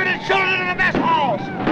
women and children in the mess halls!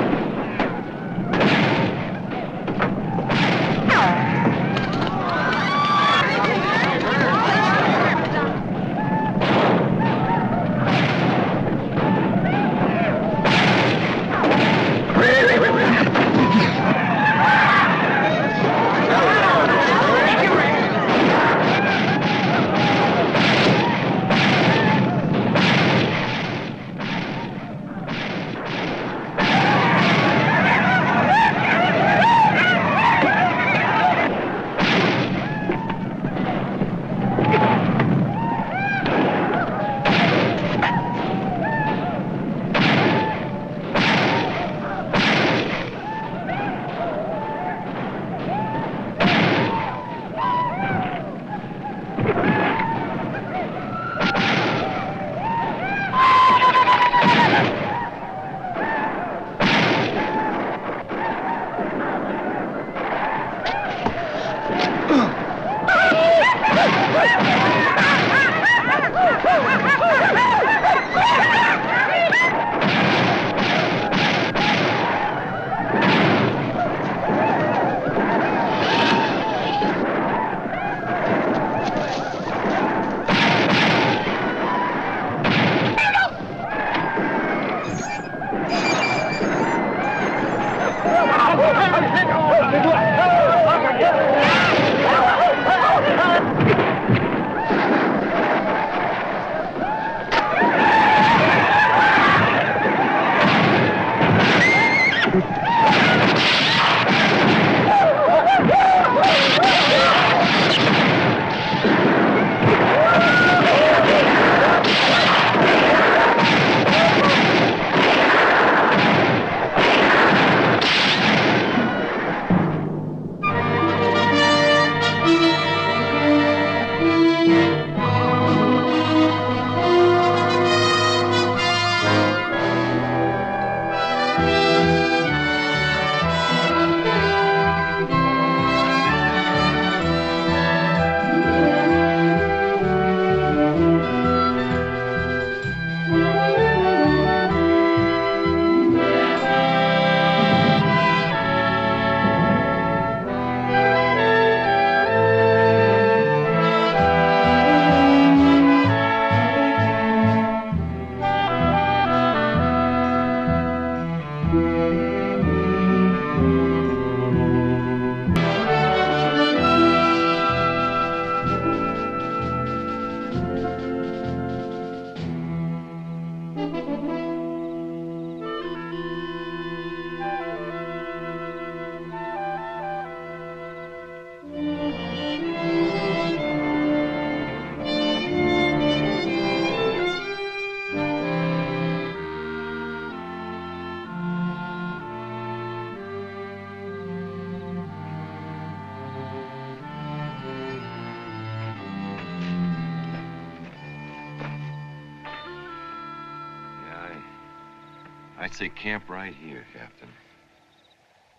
I'd say camp right here, Captain.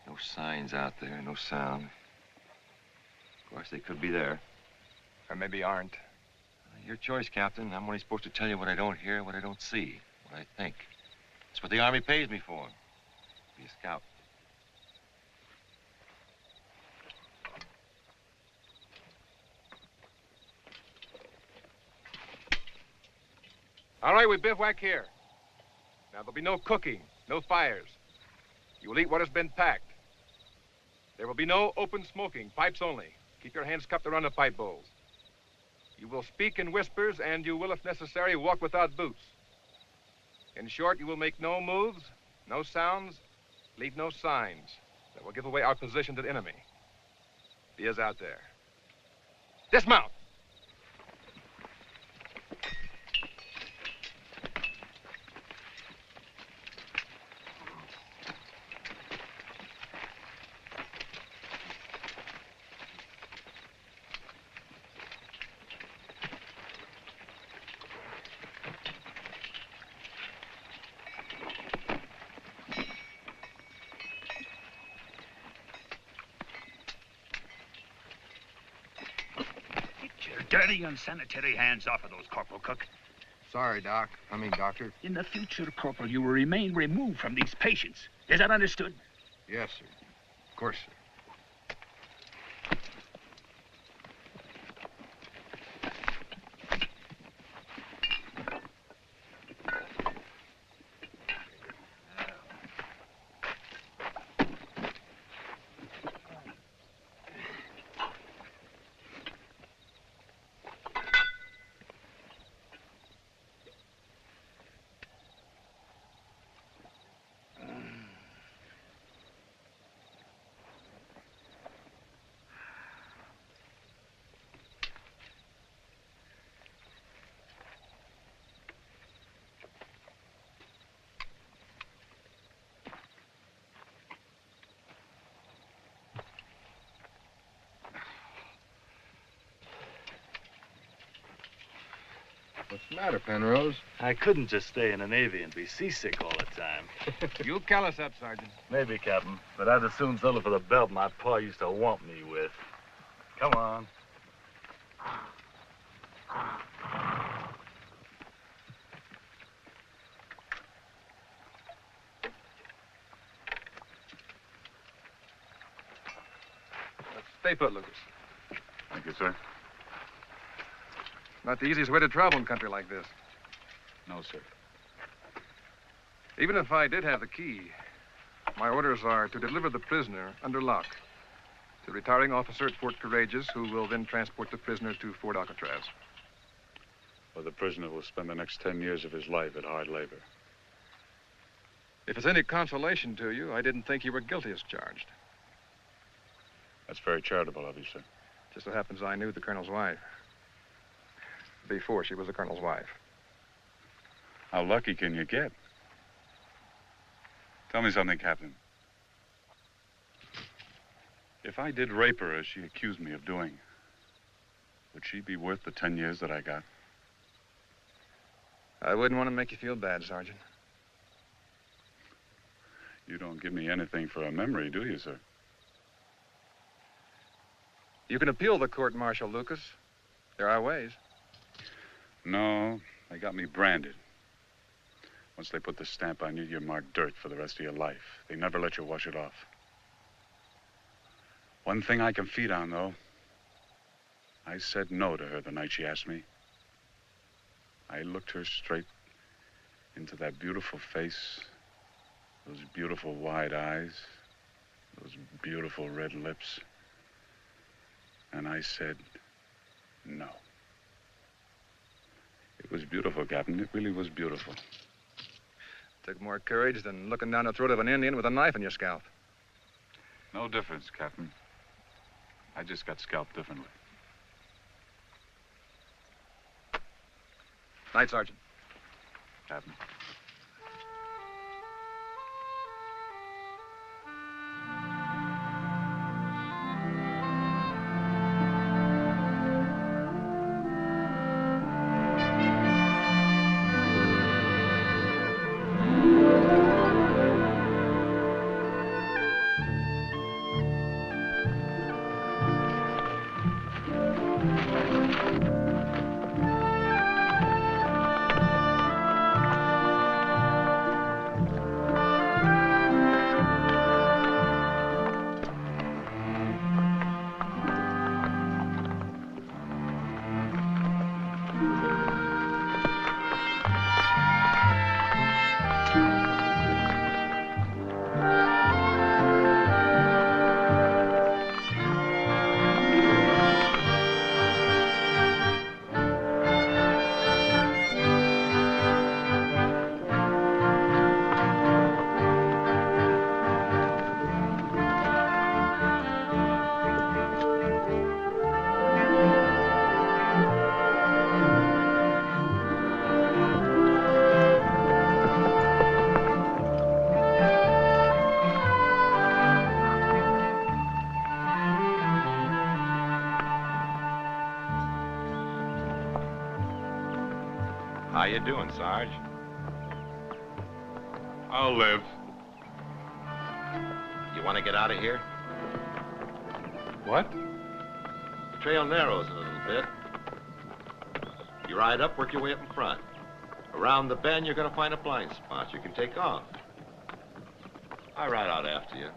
No signs out there, no sound. Of course, they could be there. Or maybe aren't. Your choice, Captain. I'm only supposed to tell you what I don't hear, what I don't see, what I think. That's what the Army pays me for. Be a scout. All right, we bivouac here. Now, there'll be no cooking, no fires. You will eat what has been packed. There will be no open smoking, pipes only. Keep your hands cupped around the pipe bowls. You will speak in whispers, and you will, if necessary, walk without boots. In short, you will make no moves, no sounds, leave no signs that will give away our position to the enemy. He is out there. Dismount! Dirty, unsanitary hands off of those, Corporal Cook. Sorry, Doc. I mean, Doctor. In the future, Corporal, you will remain removed from these patients. Is that understood? Yes, sir. Of course, sir. What's the matter, Penrose? I couldn't just stay in the Navy and be seasick all the time. You'll callous up, Sergeant. Maybe, Captain, but I'd as soon settle for the belt my pa used to whomp me with. Come on. Stay put, Lucas. Thank you, sir. Not the easiest way to travel in country like this. No, sir. Even if I did have the key, my orders are to deliver the prisoner under lock to the retiring officer at Fort Courageous, who will then transport the prisoner to Fort Alcatraz. Well, the prisoner will spend the next 10 years of his life at hard labor. If it's any consolation to you, I didn't think you were guilty as charged. That's very charitable of you, sir. Just so happens I knew the colonel's wife before she was the colonel's wife. How lucky can you get? Tell me something, Captain. If I did rape her as she accused me of doing, would she be worth the 10 years that I got? I wouldn't want to make you feel bad, Sergeant. You don't give me anything for a memory, do you, sir? You can appeal the court-martial, Lucas. There are ways. No, they got me branded. Once they put the stamp on you, you're marked dirt for the rest of your life. They never let you wash it off. One thing I can feed on, though. I said no to her the night she asked me. I looked her straight into that beautiful face, those beautiful wide eyes, those beautiful red lips. And I said no. It was beautiful, Captain. It really was beautiful. Took more courage than looking down the throat of an Indian with a knife in your scalp. No difference, Captain. I just got scalped differently. Night, Sergeant. Captain. How you doing, Sarge? I'll live. You want to get out of here? What? The trail narrows a little bit. You ride up, work your way up in front. Around the bend, you're gonna find a blind spot you can take off. I ride out after you.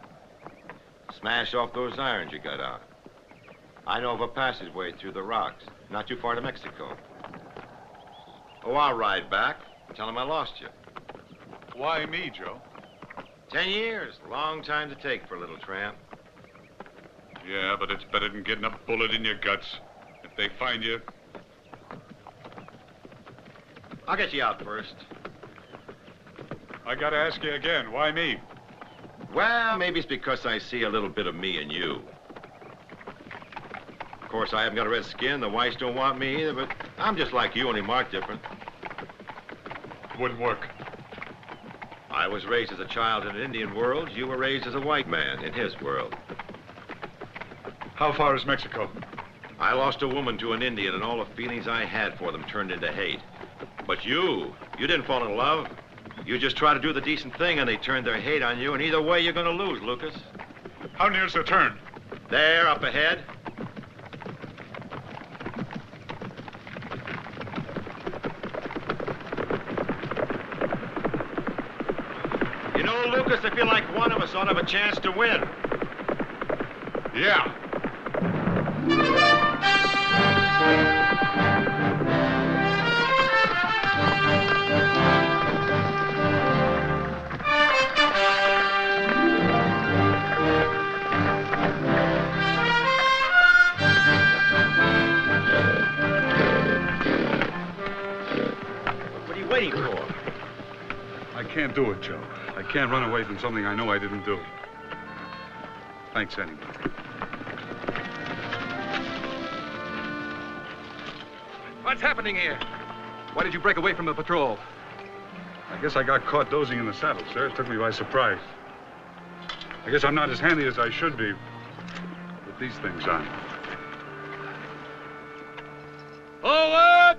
Smash off those irons you got out. I know of a passageway through the rocks, not too far to Mexico. Oh, I'll ride back. Tell him I lost you. Why me, Joe? 10 years. Long time to take for a little tramp. Yeah, but it's better than getting a bullet in your guts. If they find you... I'll get you out first. I gotta ask you again, why me? Well, maybe it's because I see a little bit of me in you. Of course, I haven't got a red skin. The whites don't want me either, but I'm just like you, only marked different. Wouldn't work. I was raised as a child in an Indian world. You were raised as a white man in his world. How far is Mexico? I lost a woman to an Indian, and all the feelings I had for them turned into hate. But you didn't fall in love. You just tried to do the decent thing, and they turned their hate on you, and either way, you're gonna lose, Lucas. How near's the turn? There, up ahead. You know, Lucas, I feel like one of us ought to have a chance to win. Yeah. What are you waiting for? I can't do it, Joe. I can't run away from something I know I didn't do. Thanks anyway. What's happening here? Why did you break away from the patrol? I guess I got caught dozing in the saddle, sir. It took me by surprise. I guess I'm not as handy as I should be with these things on. Forward!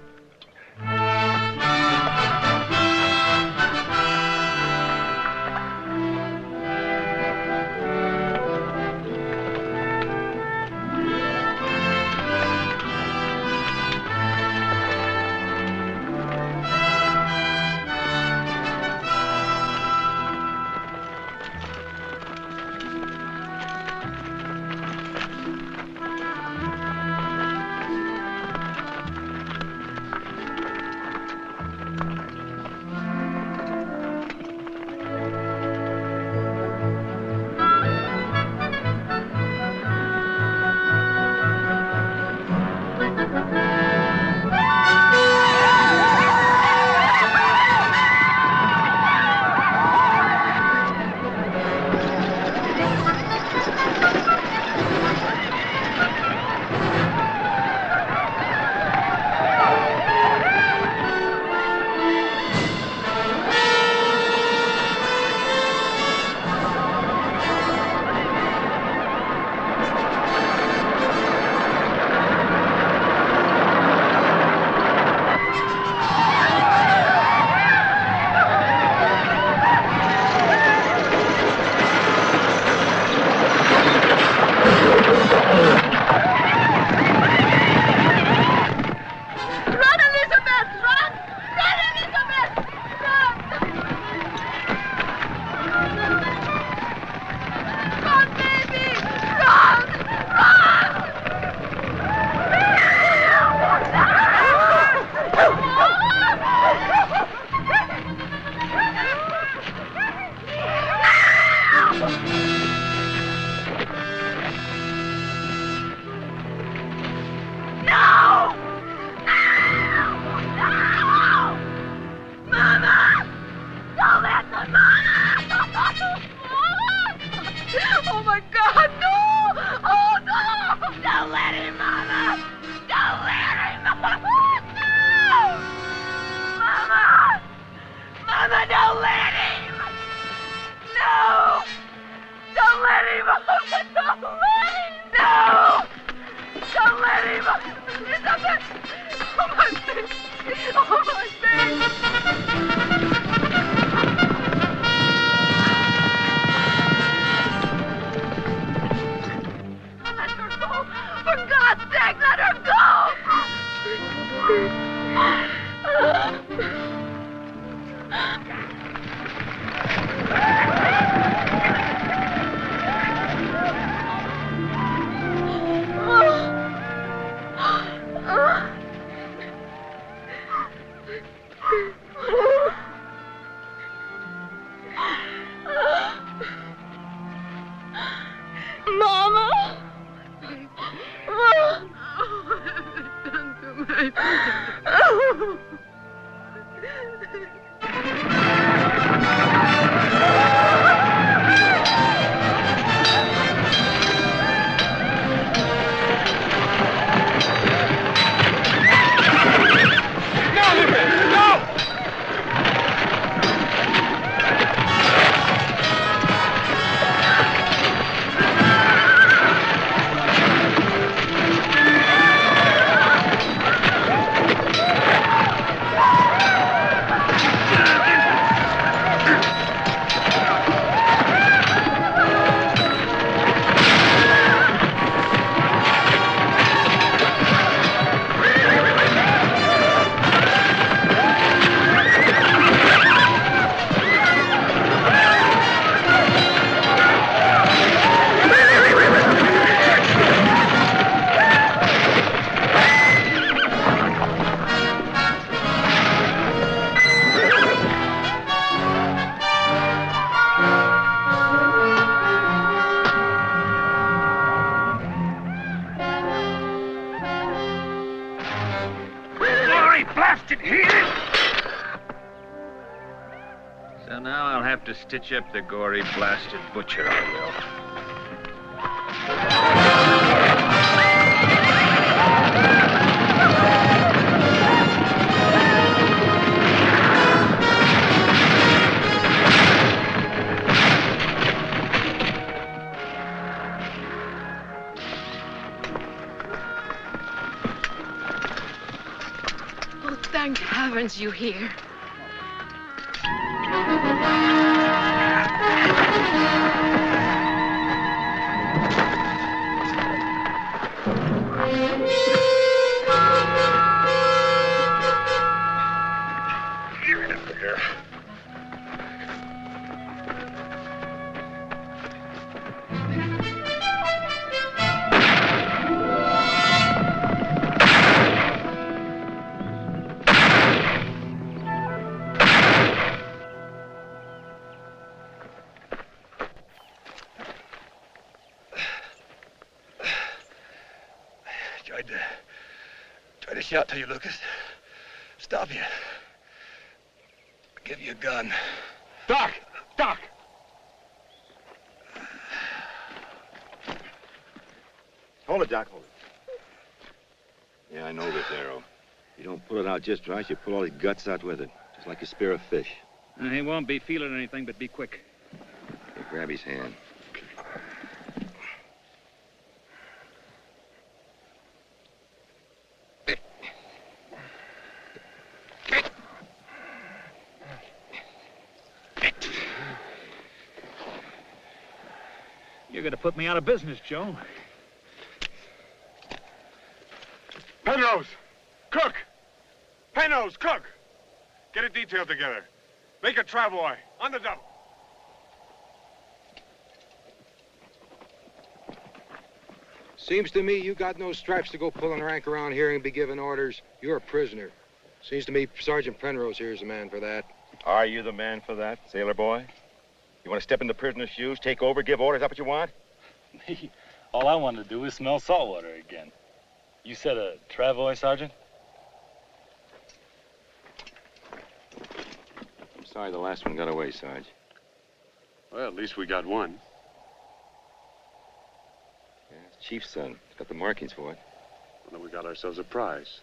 Mama, don't let him! No! bastard here! So now I'll have to stitch up the gory blasted butcher, I will. Oh, thank heavens you're here. Get out of here. Tried to shout to you, Lucas. Stop you. I'll give you a gun. Doc! Doc! Hold it, Doc, hold it. Yeah, I know this arrow. You don't pull it out just right, you pull all the guts out with it. Just like you spear a fish. He won't be feeling anything, but be quick. You grab his hand. You're gonna put me out of business, Joe. Penrose! Cook! Penrose, cook! Get a detail together. Make a travoy. On the double. Seems to me you got no stripes to go pulling rank around here and be giving orders. You're a prisoner. Seems to me Sergeant Penrose here is the man for that. Are you the man for that, sailor boy? You want to step in the prisoner's shoes, take over, give orders? Is that what you want? Me? All I want to do is smell salt water again. You said a travoy, Sergeant? I'm sorry the last one got away, Sarge. Well, at least we got one. Yeah, it's Chief's son. He's got the markings for it. Well, then we got ourselves a prize.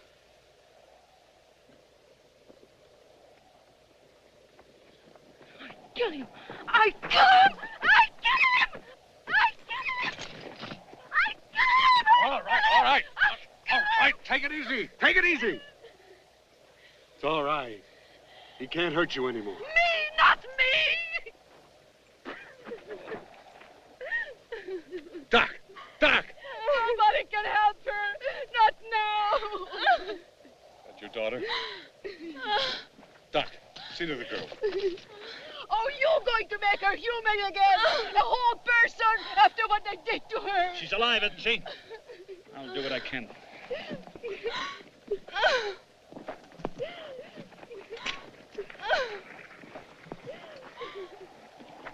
Kill him! I kill him! I kill him! I kill him! I kill him! All right. All right, take it easy. Take it easy. It's all right. He can't hurt you anymore. Me, not me! Doc! Doc! Somebody can help her. Not now. That's your daughter? Doc, see to the girl. Oh, you're going to make her human again. A whole person after what they did to her. She's alive, isn't she? I'll do what I can.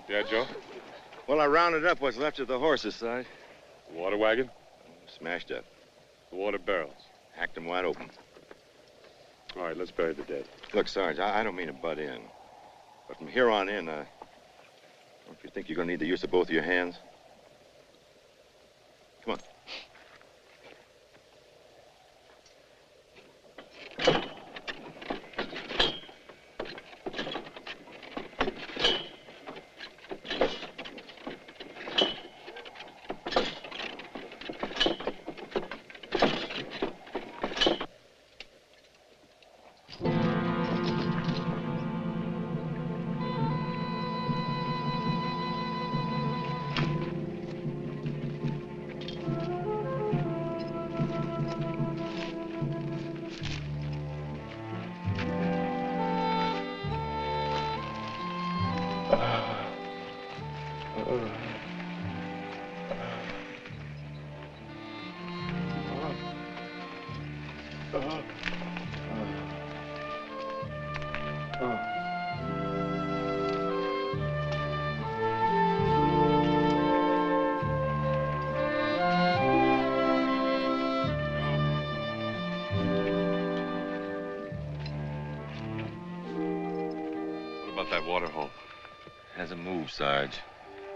Yeah, Joe? Well, I rounded up what's left of the horses, Sarge. The water wagon? Smashed up. The water barrels. Hacked them wide open. All right, let's bury the dead. Look, Sarge, I don't mean to butt in. But from here on in, don't you think you're going to need the use of both of your hands? Come on. about that water hole? Hasn't moved, Sarge.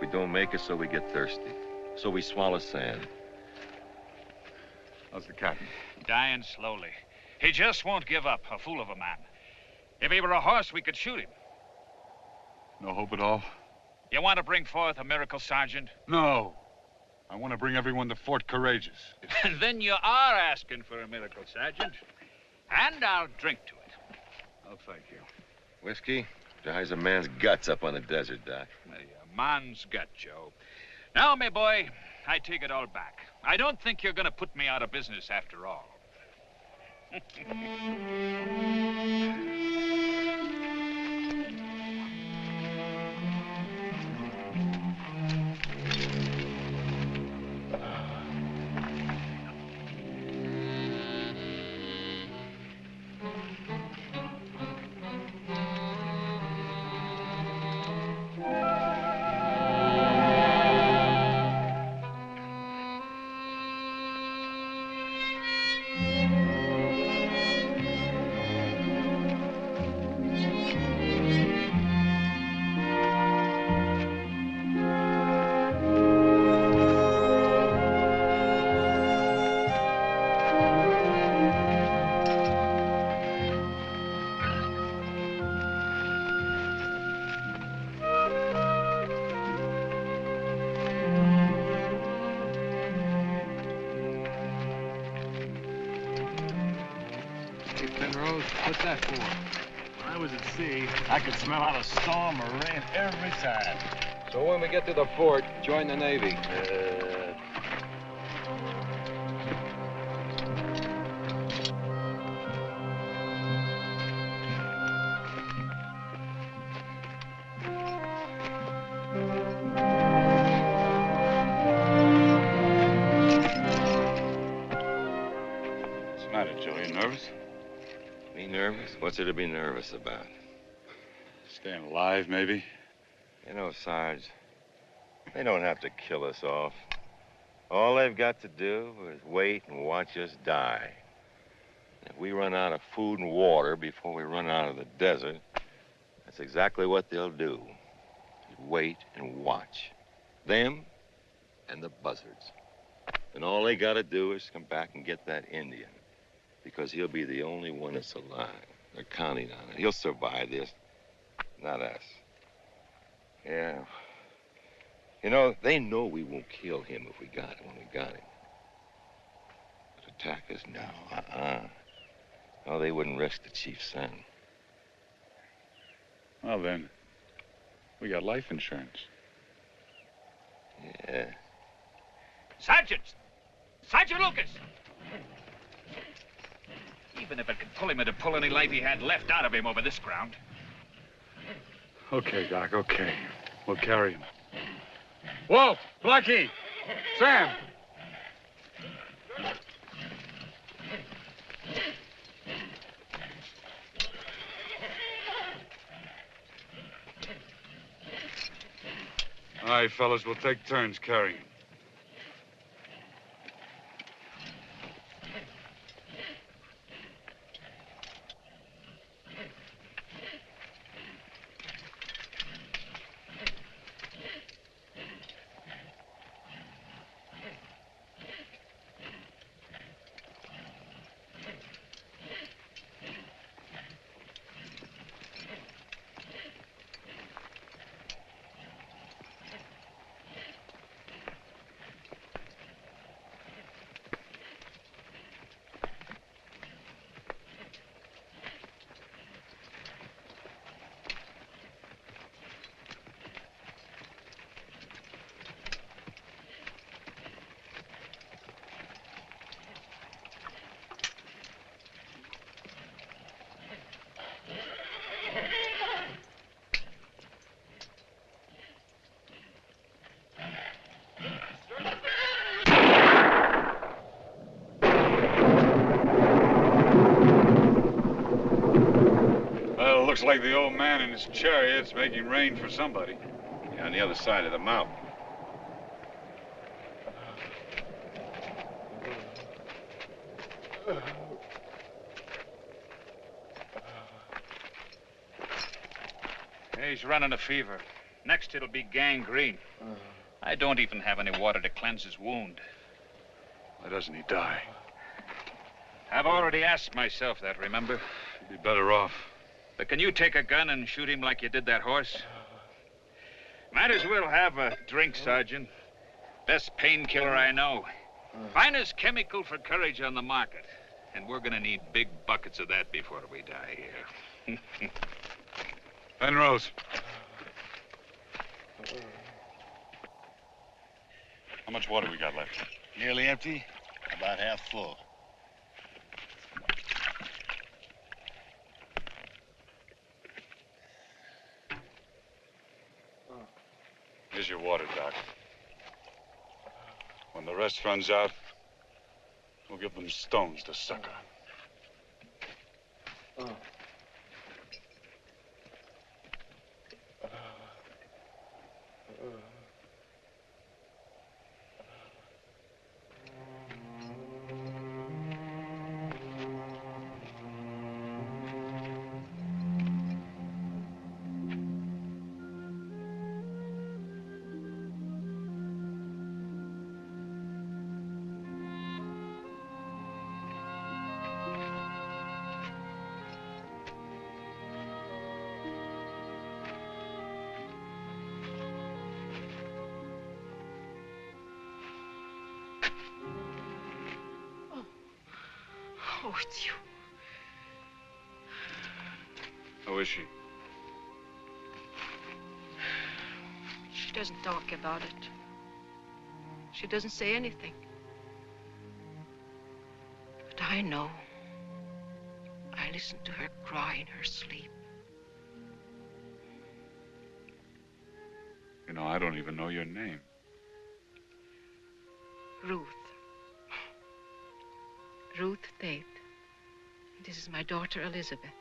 We don't make it, so we get thirsty. So we swallow sand. How's the captain? Dying slowly. He just won't give up, a fool of a man. If he were a horse, we could shoot him. No hope at all? You want to bring forth a miracle, Sergeant? No. I want to bring everyone to Fort Courageous. Then you are asking for a miracle, Sergeant. And I'll drink to it. Oh, thank you. Whiskey dries a man's guts up on the desert, Doc. A man's gut, Joe. Now, my boy, I take it all back. I don't think you're going to put me out of business after all. What's that for? When I was at sea, I could smell out a storm or rain every time. So when we get to the fort, join the Navy. What's the matter, Joe? You nervous? Me nervous? What's there to be nervous about? Staying alive, maybe? You know, Sarge, they don't have to kill us off. All they've got to do is wait and watch us die. If we run out of food and water before we run out of the desert, that's exactly what they'll do. Wait and watch. Them and the buzzards. And all they gotta do is come back and get that Indian. Because he'll be the only one that's alive. They're counting on it. He'll survive this, not us. Yeah. You know, they know we won't kill him if we got him when we got him. But attack us now, No, they wouldn't risk the chief's son. Well, then, we got life insurance. Yeah. Sergeant! Sergeant Lucas! Even if it could pull him into pull any life he had left out of him over this ground. Okay, Doc, okay. We'll carry him. Wolf! Blackie! Sam! All right, fellas, we'll take turns carrying him. Looks like the old man in his chariot's making rain for somebody. Yeah, on the other side of the mountain. Hey, he's running a fever. Next, it'll be gangrene. I don't even have any water to cleanse his wound. Why doesn't he die? I've already asked myself that, remember? He'd be better off. But can you take a gun and shoot him like you did that horse? Might as well have a drink, Sergeant. Best painkiller I know. Finest chemical for courage on the market. And we're gonna need big buckets of that before we die here. Penrose. How much water we got left? Nearly empty, about half full. Here's your water, Doc. When the rest runs out, we'll give them stones to suck on. Oh, it's you. How is she? She doesn't talk about it. She doesn't say anything. But I know. I listen to her cry in her sleep. You know, I don't even know your name. Ruth. Ruth Tate. This is my daughter, Elizabeth.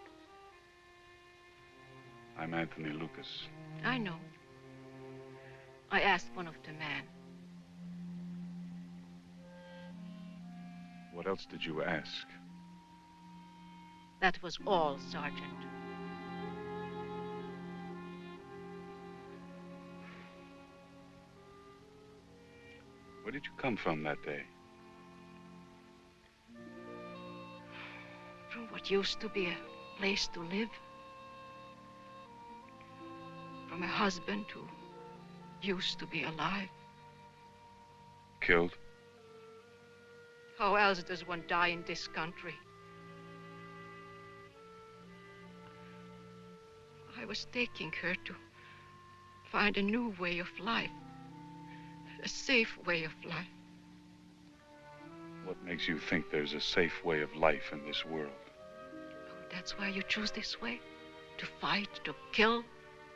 I'm Anthony Lucas. I know. I asked one of the men. What else did you ask? That was all, Sergeant. Where did you come from that day? From what used to be a place to live. From a husband who used to be alive. Killed? How else does one die in this country? I was taking her to find a new way of life. A safe way of life. What makes you think there's a safe way of life in this world? Oh, that's why you choose this way? To fight, to kill?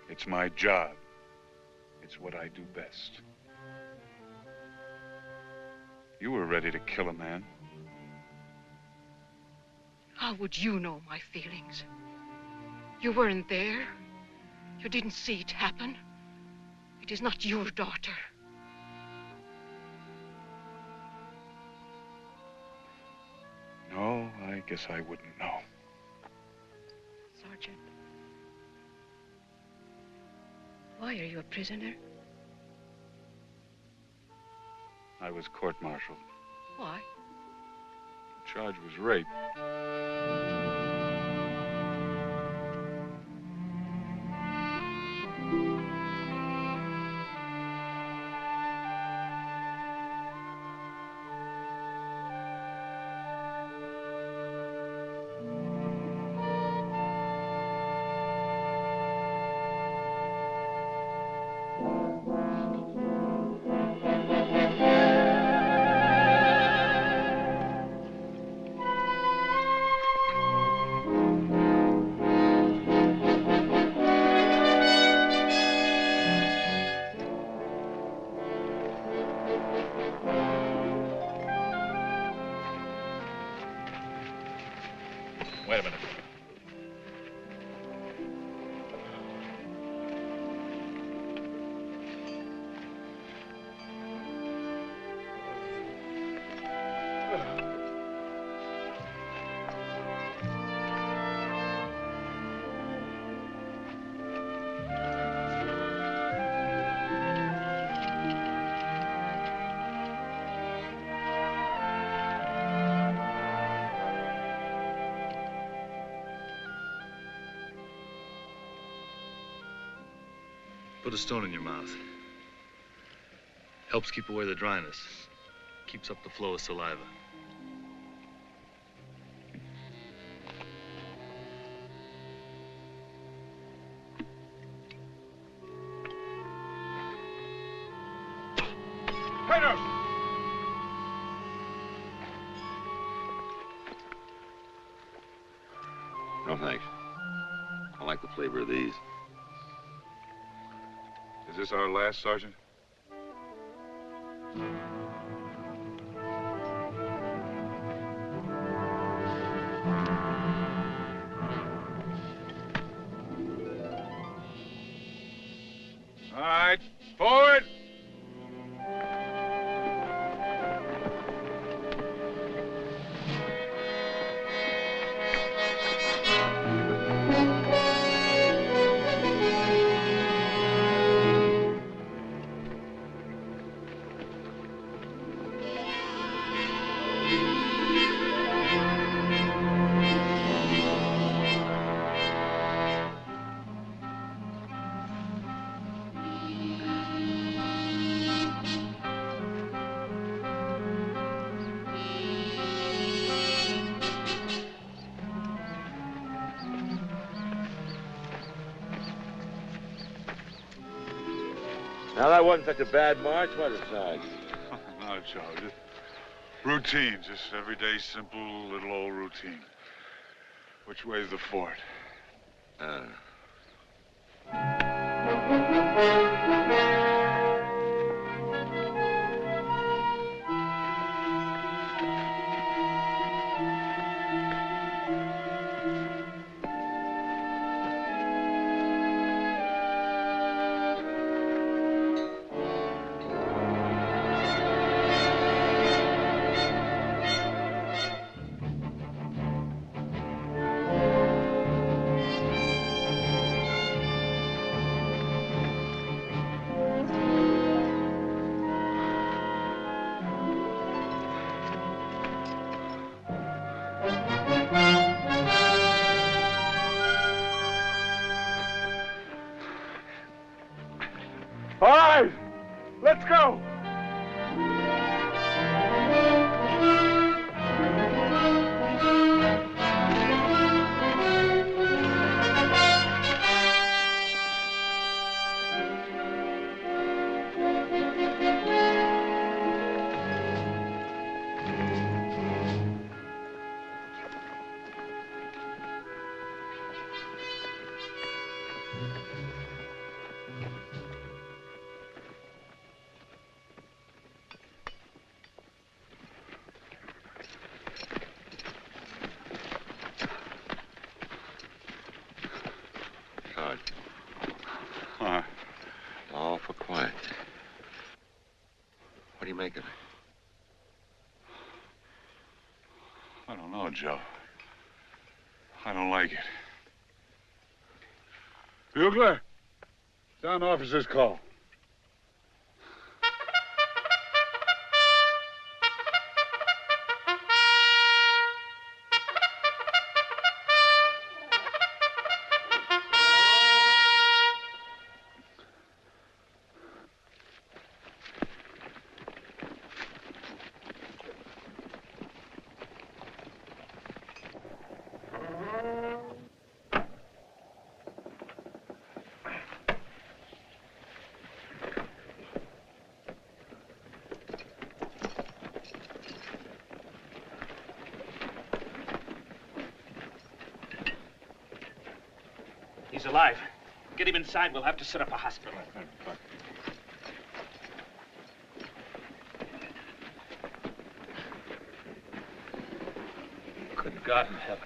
It's my job. It's what I do best. You were ready to kill a man. How would you know my feelings? You weren't there. You didn't see it happen. It is not your daughter. No, I guess I wouldn't know. Sergeant, why are you a prisoner? I was court-martialed. Why? The charge was rape. Wait a minute. Put a stone in your mouth. Helps keep away the dryness. Keeps up the flow of saliva. Peter! No, thanks. I like the flavor of these. Is this our last, Sergeant? All right, forward! Now, that wasn't such a bad march, was it, Sarge? No, Joe. Just routine. Just everyday, simple, little old routine. Which way's the fort? All right, let's go! Sarge, Huh. all for quiet. What do you make of it? I don't know, Joe. I don't like it. Bugler, sound officer's call. He's alive. Get him inside. We'll have to set up a hospital. Good God in heaven.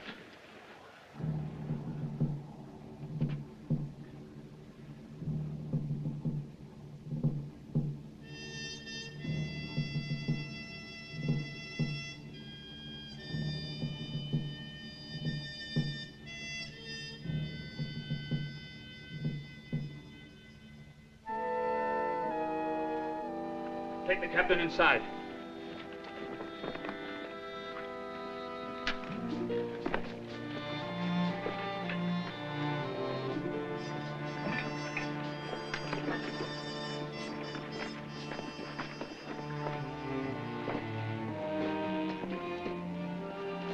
Take the captain inside.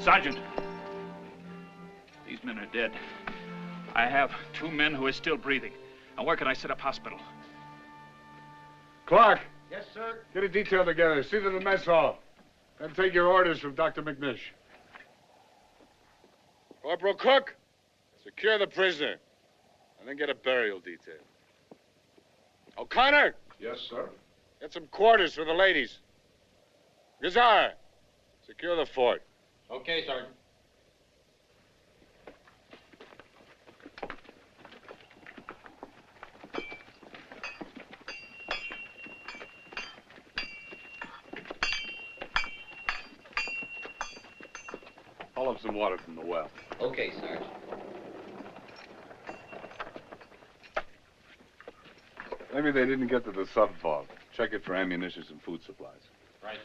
Sergeant, these men are dead. I have 2 men who are still breathing. Now, where can I set up hospital? Clark, Yes, sir. get a detail together. See to the mess hall. Then take your orders from Dr. McNish. Corporal Cook, secure the prisoner. And then get a burial detail. O'Connor! Yes, sir. Get some quarters for the ladies. Gazar, secure the fort. Okay, Sergeant. Haul up some water from the well. Okay, Sergeant. Maybe they didn't get to the sub vault. Check it for ammunition and food supplies. Right.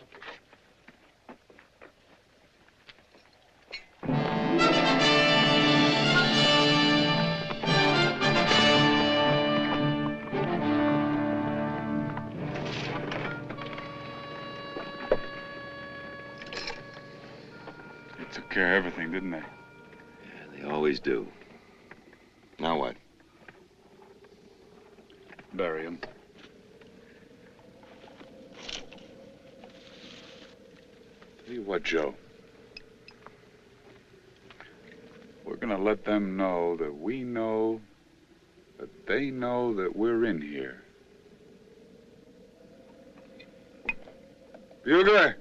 They took care of everything, didn't they? Yeah, they always do. Now what? Bury him. Tell you what, Joe. We're gonna let them know that we know that they know that we're in here. Bugler,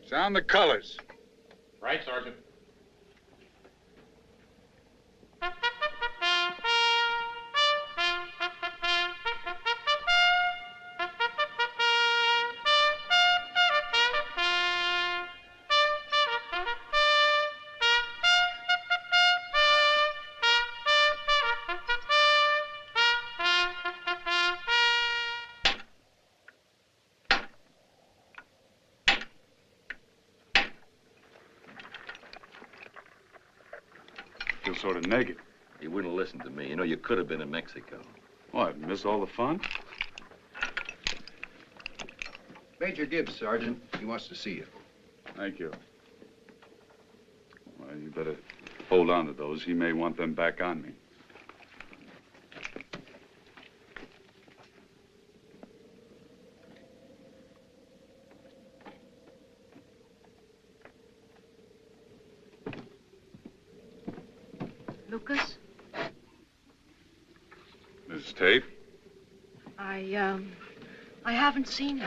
sound the colors. Right, Sergeant. Feel sort of naked. You wouldn't listen to me. You know, you could have been in Mexico. What, miss all the fun? Major Gibbs, Sergeant. He wants to see you. Thank you. Well, you better hold on to those. He may want them back on me. Lucas, Mrs. Tate? I haven't seen you.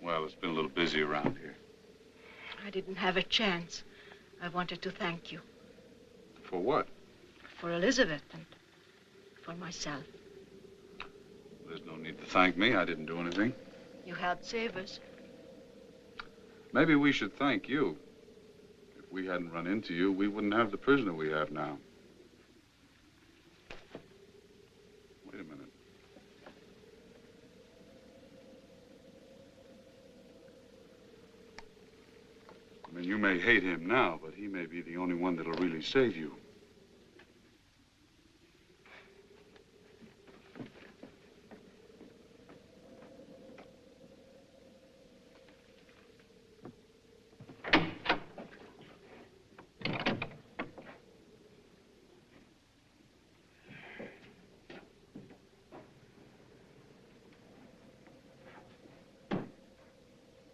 Well, it's been a little busy around here. I didn't have a chance. I wanted to thank you For what? for Elizabeth and for myself. There's no need to thank me. I didn't do anything. You helped save us. Maybe we should thank you. If we hadn't run into you, we wouldn't have the prisoner we have now. Wait a minute. I mean, you may hate him now, but he may be the only one that'll really save you.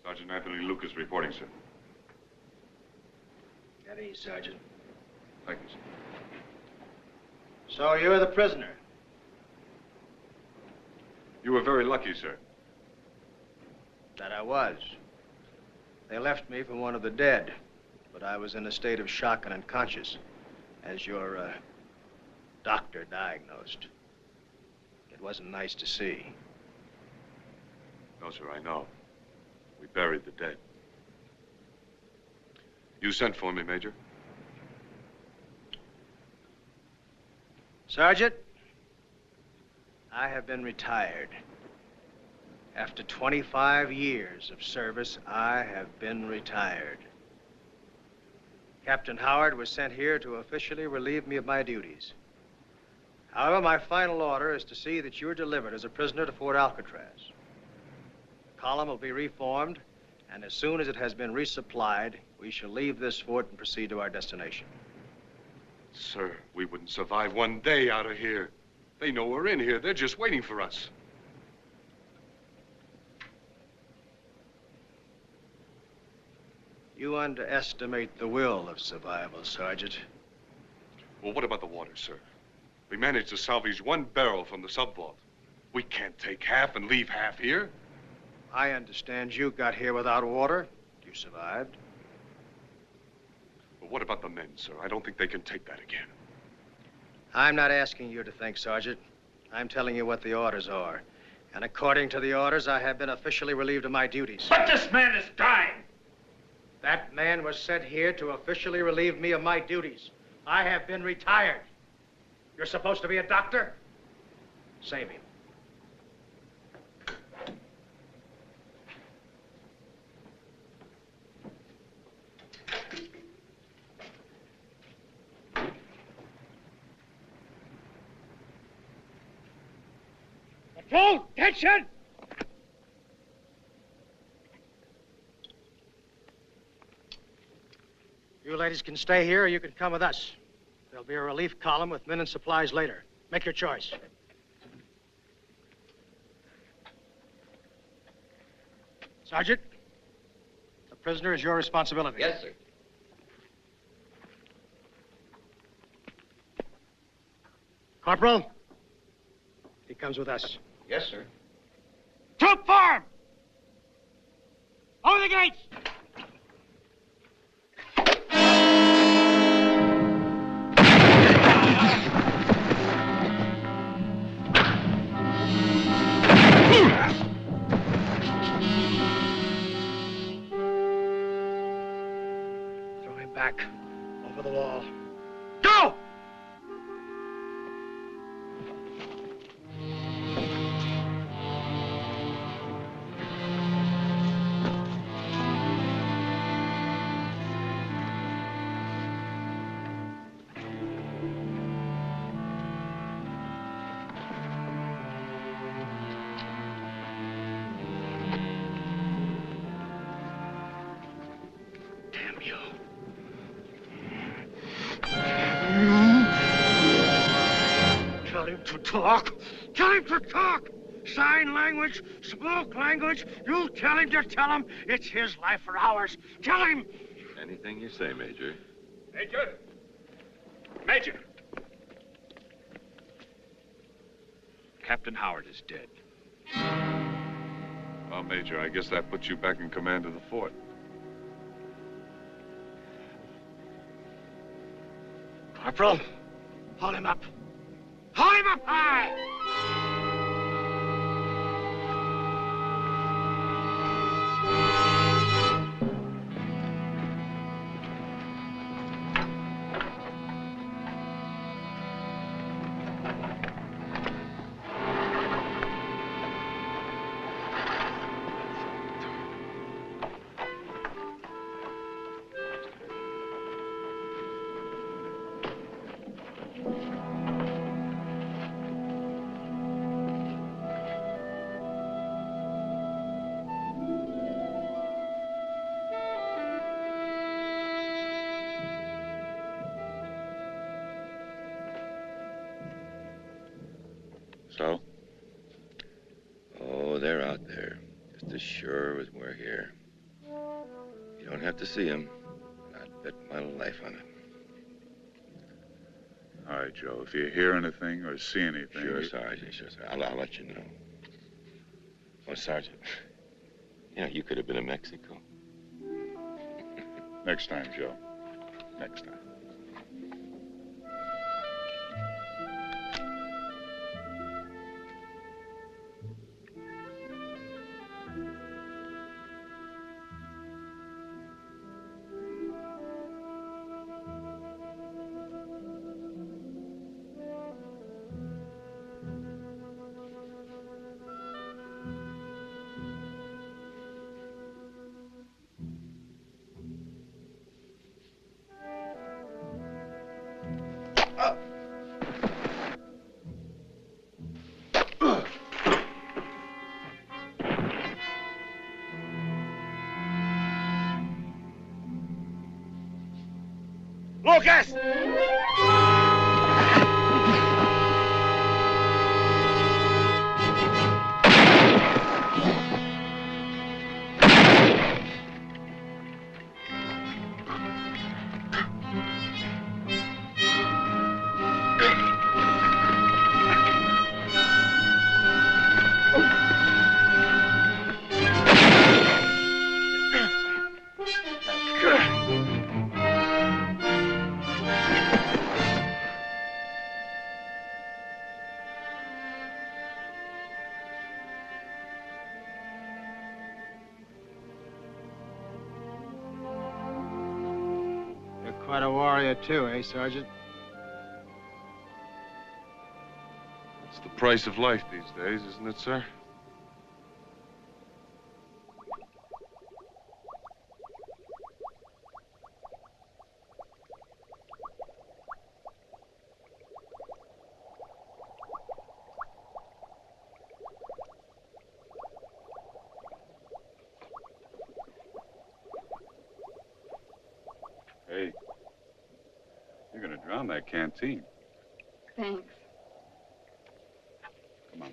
Sergeant Anthony Lucas reporting, sir. At ease, Sergeant. Thank you, sir. So you're the prisoner? You were very lucky, sir. That I was. They left me for one of the dead, but I was in a state of shock and unconscious, as your doctor diagnosed. It wasn't nice to see. No, sir, I know. We buried the dead. You sent for me, Major? Sergeant, I have been retired. After 25 years of service, I have been retired. Captain Howard was sent here to officially relieve me of my duties. However, my final order is to see that you're delivered as a prisoner to Fort Alcatraz. The column will be reformed, And as soon as it has been resupplied, we shall leave this fort and proceed to our destination. Sir, we wouldn't survive one day out of here. They know we're in here. They're just waiting for us. You underestimate the will of survival, Sergeant. Well, what about the water, sir? We managed to salvage 1 barrel from the sub-vault. We can't take half and leave half here. I understand you got here without water. You survived. But what about the men, sir? I don't think they can take that again. I'm not asking you to think, Sergeant. I'm telling you what the orders are. And according to the orders, I have been officially relieved of my duties. But this man is dying. That man was sent here to officially relieve me of my duties. I have been retired. You're supposed to be a doctor? Save him. Patrol, attention! You ladies can stay here or you can come with us. There'll be a relief column with men and supplies later. Make your choice. Sergeant, the prisoner is your responsibility. Yes, sir. Corporal, he comes with us. Yes, sir. Troop form! Over the gates! Throw him back over the wall. Go! Tell him to talk. Tell him to talk. Sign language, smoke language. You tell him to tell him it's his life or ours. Tell him. Anything you say, Major. Major! Major! Captain Howard is dead. Well, Major, I guess that puts you back in command of the fort. Corporal, haul him up. Haul him up high! So? Oh, they're out there. Just as sure as we're here. You don't have to see them. I'd bet my life on it. All right, Joe. If you hear anything or see anything... Sure, Sergeant. Sure, Sergeant. I'll let you know. Oh, Sergeant. You know, you could have been in Mexico. Next time, Joe. Next time. Lucas! Quite a warrior, too, eh, Sergeant? It's the price of life these days, isn't it, sir? Hey, you're gonna drown that canteen. Thanks. Come on.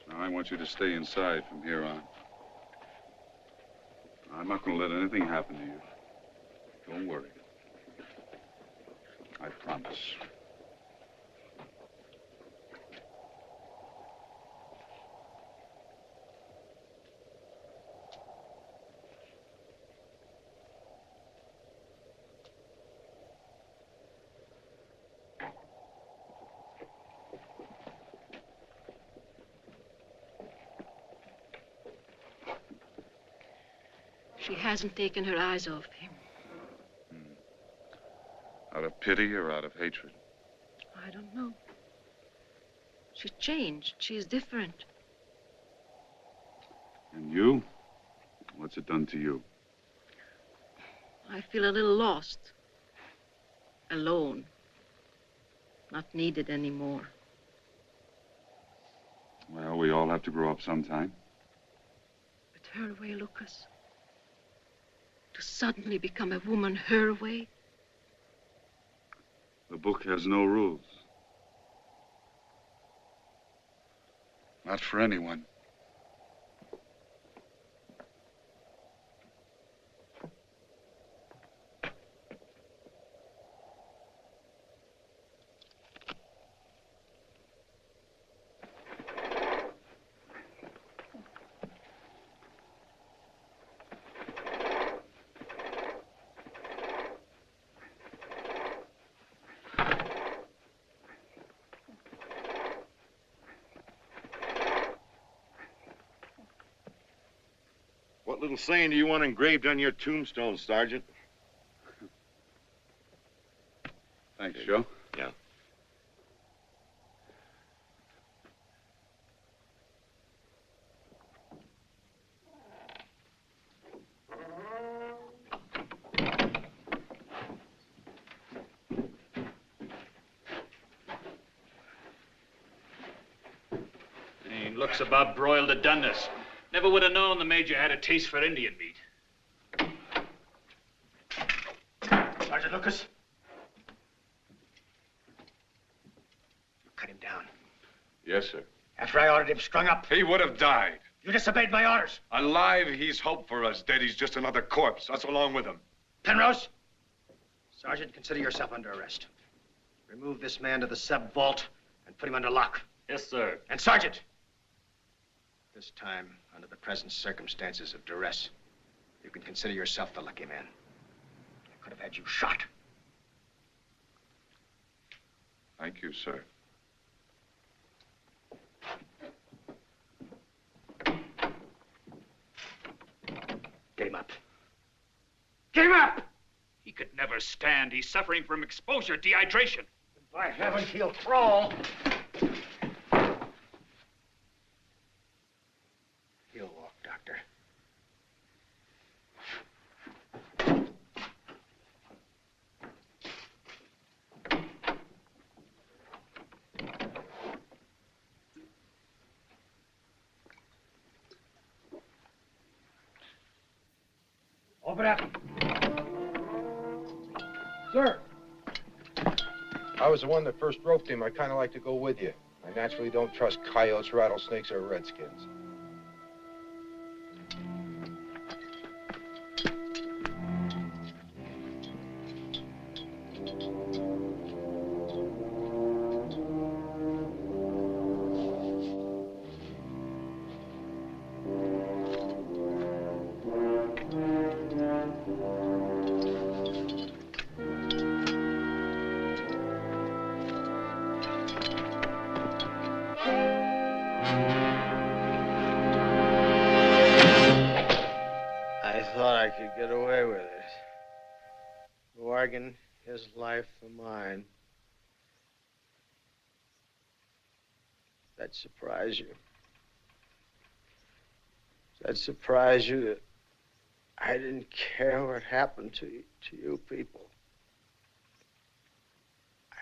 Now, I want you to stay inside from here on. I'm not gonna let anything happen to you. Don't worry. I promise. She hasn't taken her eyes off him. Out of pity or out of hatred? I don't know. She's changed. She's different. And you? What's it done to you? I feel a little lost. Alone. Not needed anymore. Well, we all have to grow up sometime. But her way, Lucas. To suddenly become a woman her way. The book has no rules. Not for anyone. What little saying do you want engraved on your tombstone, Sergeant? Thanks, Joe. Yeah. He looks about broiled to doneness. Never would have known the Major had a taste for Indian meat. Sergeant Lucas. You cut him down. Yes, sir. After I ordered him strung up. He would have died. You disobeyed my orders. Alive, he's hope for us. Dead, he's just another corpse. Us along with him. Penrose? Sergeant, consider yourself under arrest. Remove this man to the sub vault and put him under lock. Yes, sir. And Sergeant, this time, under the present circumstances of duress, you can consider yourself the lucky man. I could have had you shot. Thank you, sir. Get him up. Get him up! He could never stand. He's suffering from exposure, dehydration. By heavens, he'll crawl. He'll walk, Doctor. Open up. Sir. I was the one that first roped him. I kind of like to go with you. I naturally don't trust coyotes, rattlesnakes, or redskins. I thought I could get away with it. Bargain his life for mine. That surprise you? Does that surprise you that I didn't care what happened to you people?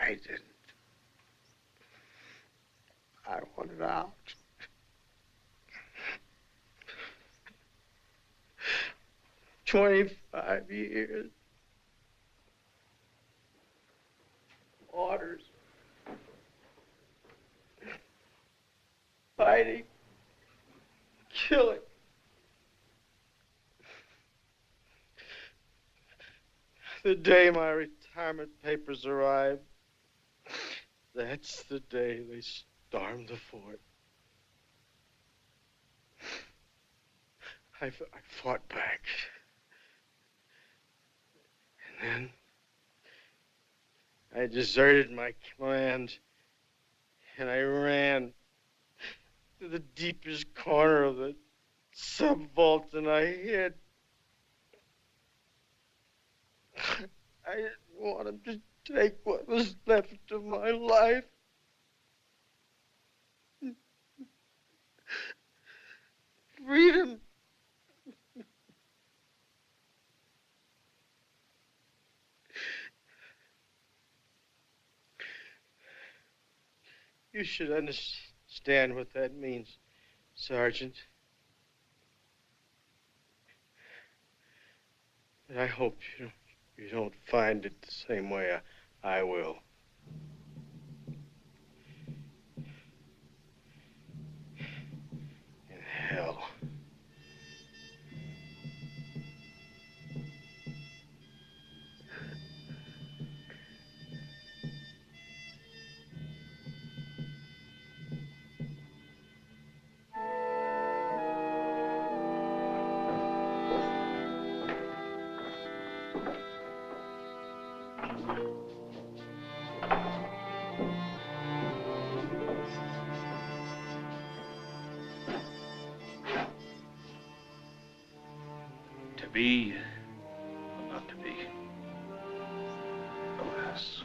I didn't. I wanted out. "25 years. Orders. Fighting. Killing. The day my retirement papers arrived, that's the day they stormed the fort. I fought back. And then I deserted my command and I ran to the deepest corner of the sub-vault and I hid. I didn't want him to take what was left of my life. Freedom. You should understand what that means, Sergeant. And I hope you don't find it the same way I will. In hell. To be or not to be. Alas.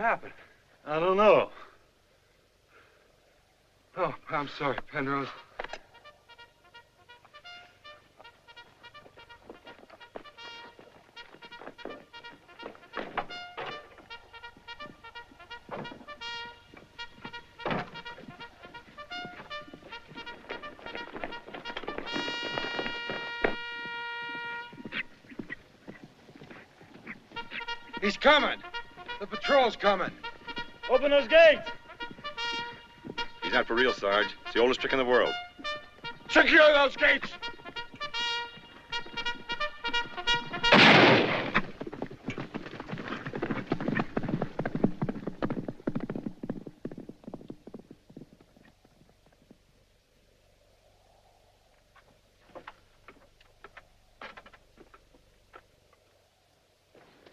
happened? I don't know. Oh, I'm sorry, Penrose. He's coming. The patrol's coming. Open those gates. He's not for real, Sarge. It's the oldest trick in the world. Secure those gates!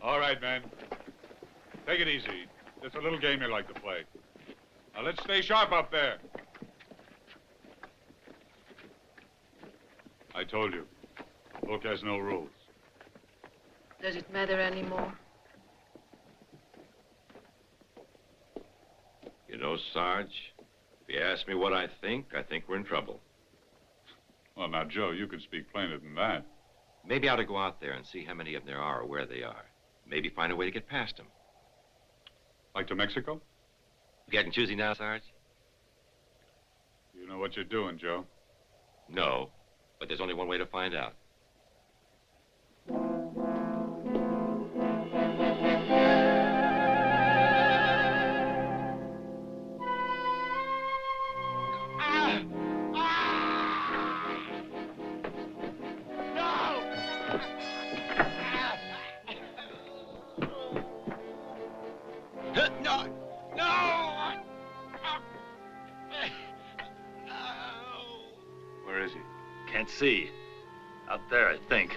All right, man. Take it easy. Just a little game you like to play. Now, let's stay sharp up there. I told you, book has no rules. Does it matter anymore? You know, Sarge, if you ask me what I think we're in trouble. Well, now, Joe, you could speak plainer than that. Maybe I ought to go out there and see how many of them there are or where they are. Maybe find a way to get past them. Like to Mexico? Getting choosy now, Sarge? You know what you're doing, Joe. No, but there's only one way to find out. Where is he? Can't see. Out there, I think.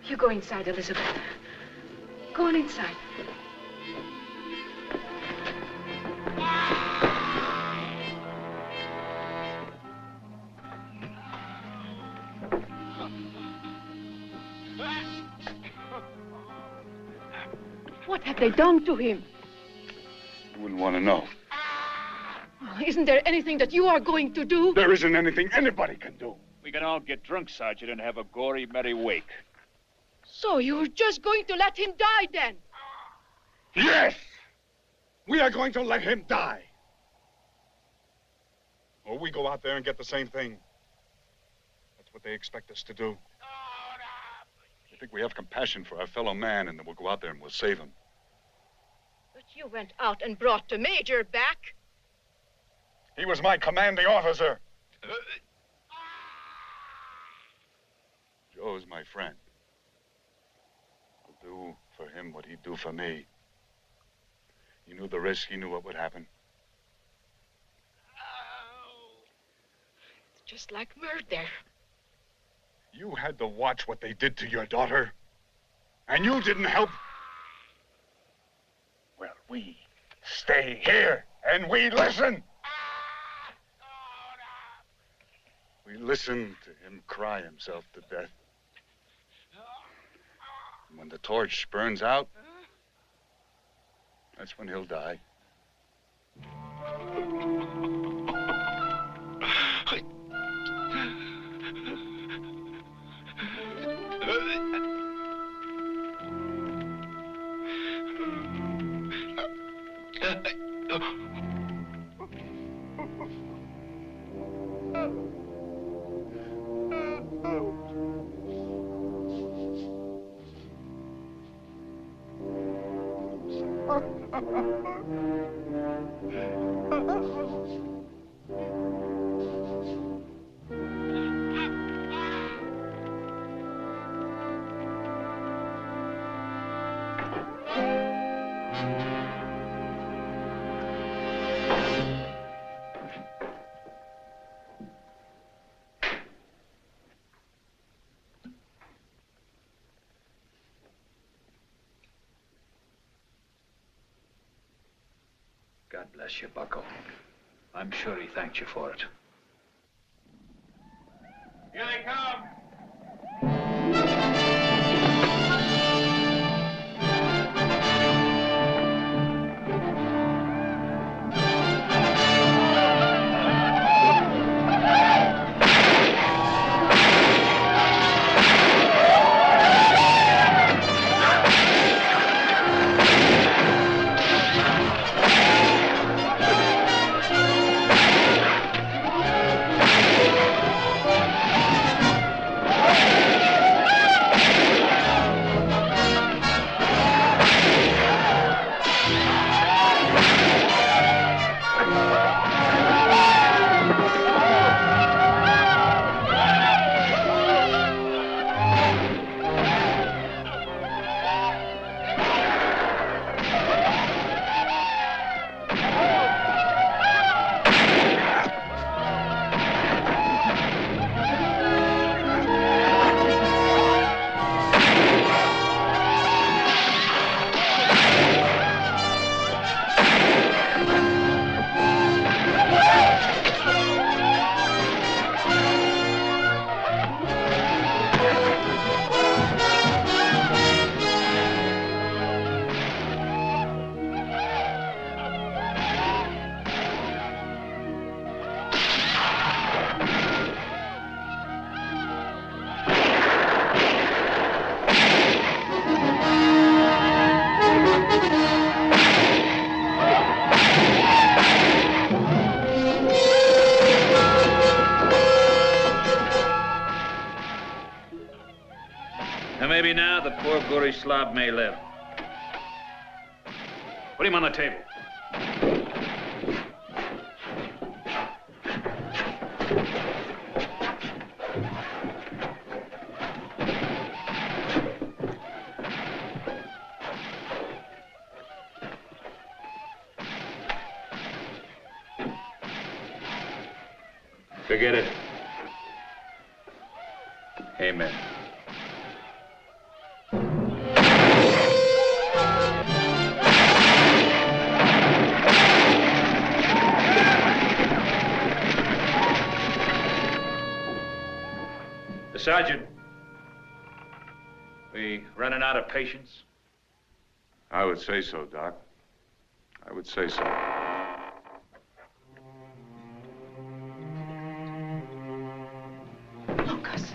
You go inside, Elizabeth. Go on inside. What have they done to him? You wouldn't want to know. Oh, isn't there anything that you are going to do? There isn't anything anybody can do. We can all get drunk, Sergeant, and have a gory, merry wake. So you're just going to let him die, then? Yes! We are going to let him die. Or we go out there and get the same thing. That's what they expect us to do. They think we have compassion for our fellow man, and then we'll go out there and we'll save him. But you went out and brought the Major back. He was my commanding officer. Joe's my friend. I'll do for him what he'd do for me. He knew the risk. He knew what would happen. It's just like murder. You had to watch what they did to your daughter, and you didn't help. Well, we stay here, and we listen. We listen to him cry himself to death. And when the torch burns out, that's when he'll die. God bless you, Bucko. I'm sure he thanked you for it. Here they come. And maybe now the poor gory slob may live. Put him on the table. Forget it. Amen. Sergeant, we running out of patience? I would say so, Doc. I would say so. Lucas.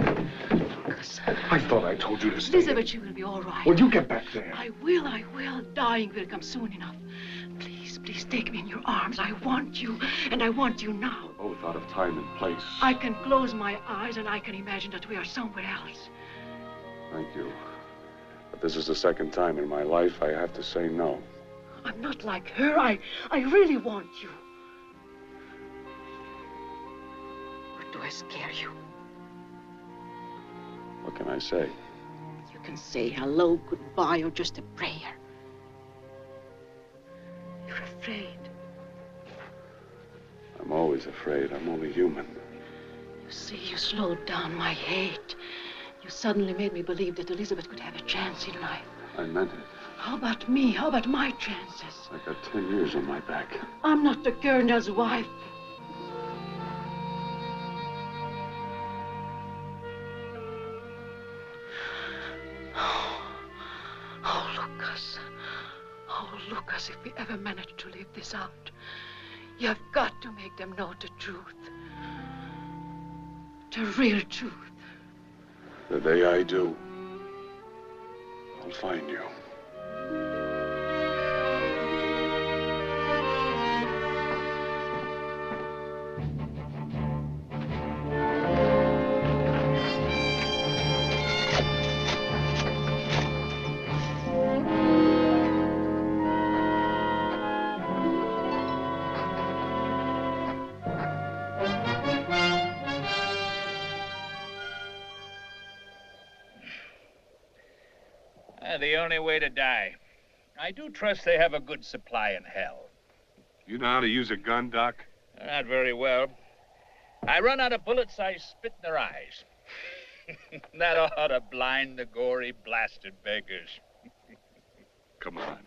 I thought I told you to stay. Elizabeth, you will be all right. Well, you get back there. I will. Dying will come soon enough. Please take me in your arms. I want you, and I want you now. Both out of time and place. I can close my eyes and I can imagine that we are somewhere else. Thank you. But this is the second time in my life I have to say no. I'm not like her. I really want you. Or do I scare you? What can I say? You can say hello, goodbye, or just a prayer. You're afraid. I'm always afraid. I'm only human. You see, you slowed down my hate. You suddenly made me believe that Elizabeth could have a chance in life. I meant it. How about me? How about my chances? I got 10 years on my back. I'm not the colonel's wife. Oh, Lucas, if we ever manage to live this out, you've got to make them know the truth. The real truth. The day I do, I'll find you. The only way to die. I do trust they have a good supply in hell. You know how to use a gun, Doc? Not very well. I run out of bullets, I spit in their eyes. That ought to blind the gory, blasted beggars. Come on.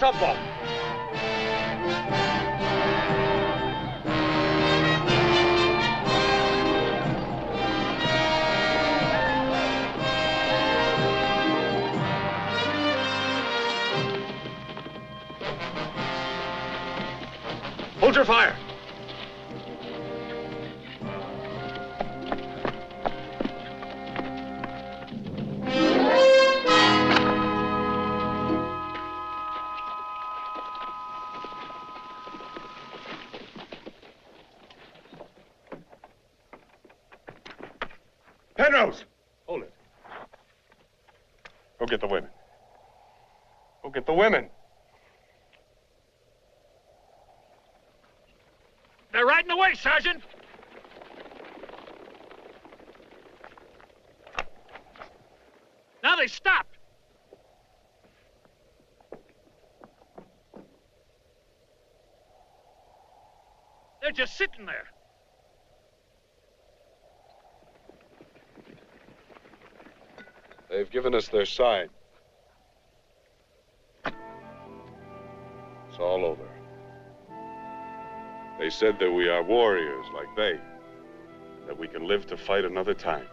subvault. Hold your fire. Penrose! Hold it. Go get the women. Go get the women. They're riding away, Sergeant. Now they stopped. They're just sitting there. They've given us their side. It's all over. They said that we are warriors like they, that we can live to fight another time.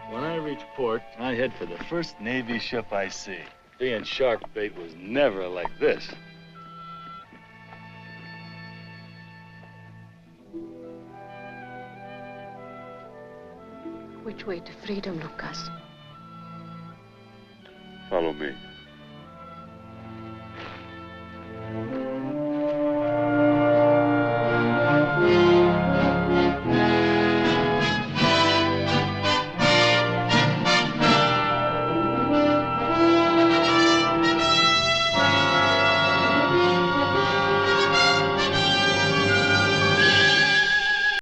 When I reach port, I head for the first Navy ship I see. Being shark bait was never like this. Which way to freedom, Lucas? Follow me.